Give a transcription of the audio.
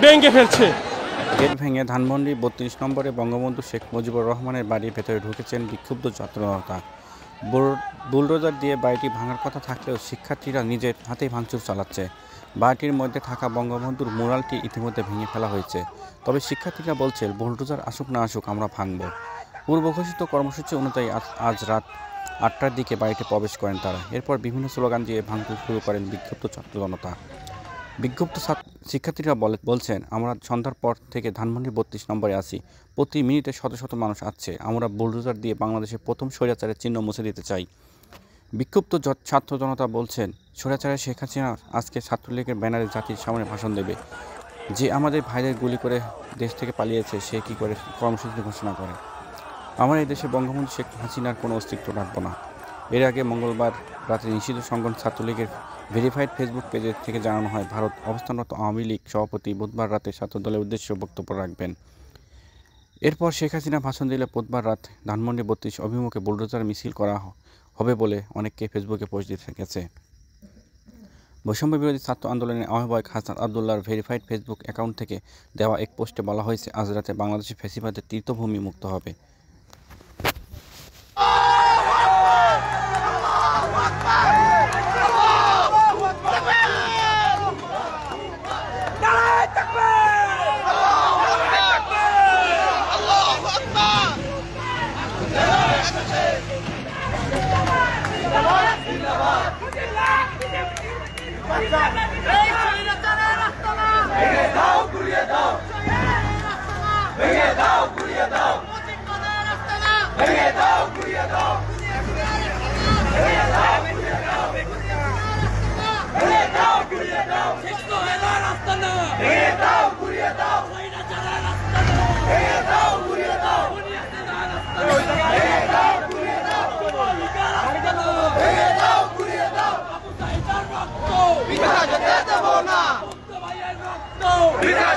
ভেঙে ফেলছে। গেট ভেঙে ধানমন্ডি ৩২ নম্বরে বঙ্গবন্ধু শেখ মুজিবুর রহমানের বাড়ির ভেতরে ঢুকেছেন বিক্ষুব্ধ ছাত্রজনতা। বুলডোজার দিয়ে বাড়িটি ভাঙার কথা থাকলেও শিক্ষার্থীরা নিজের হাতেই ভাঙচুর চালাচ্ছে। বাড়িটির মধ্যে থাকা বঙ্গবন্ধুর মুরালটি ইতিমধ্যে ভেঙে ফেলা হয়েছে। তবে শিক্ষার্থীরা বলছে, বুলডোজার আসুক না আসুক আমরা ভাঙব। পূর্বঘোষিত কর্মসূচি অনুযায়ী আজ রাত ৮টার দিকে বাড়িতে প্রবেশ করেন তারা। এরপর বিভিন্ন স্লোগান দিয়ে ভাঙচুর শুরু করেন বিক্ষুব্ধ ছাত্র জনতা। বিক্ষুব্ধ শিক্ষার্থীরা বলছেন, আমরা সন্ধ্যার পর থেকে ধানমন্ডি ৩২ নম্বরে আছি। প্রতি মিনিটে শত শত মানুষ আসছে। আমরা বুলডোজার দিয়ে বাংলাদেশের প্রথম স্বৈরাচারের চিহ্ন মুছে দিতে চাই। বিক্ষুব্ধ ছাত্র জনতা বলছেন, স্বৈরাচারের শেখ হাসিনা আজকে ছাত্রলীগের ব্যানারে জাতির সামনে ভাষণ দেবে। যে আমাদের ভাইদের গুলি করে দেশ থেকে পালিয়েছে, সে কি করে কর্মসূচি ঘোষণা করে? আমরা এই দেশে বঙ্গবন্ধু শেখ হাসিনার কোনো অস্তিত্ব রাখব না। এর আগে মঙ্গলবার রাতে নিষিদ্ধ সংগঠন ছাত্রলীগের ভেরিফাইড ফেসবুক পেজ থেকে জানানো হয়, ভারত অবস্থানরত আওয়ামী লীগ সভাপতি বুধবার রাতে ছাত্রদলের উদ্দেশ্যে বক্তব্য রাখবেন। এরপর শেখ হাসিনা ভাষণ দিলে বুধবার রাত ধানমন্ডি ৩২ অভিমুখে বুলডোজার মিছিল করা হবে বলে অনেককে ফেসবুকে পোস্ট দিতে গেছে। বৈষম্য বিরোধী ছাত্র আন্দোলনের আহ্বায়ক হাসান আবদুল্লাহর ভেরিফাইড ফেসবুক অ্যাকাউন্ট থেকে দেওয়া এক পোস্টে বলা হয়েছে, আজ রাতে বাংলাদেশের ফ্যাসিবাদের তীর্থভূমি মুক্ত হবে। বিনা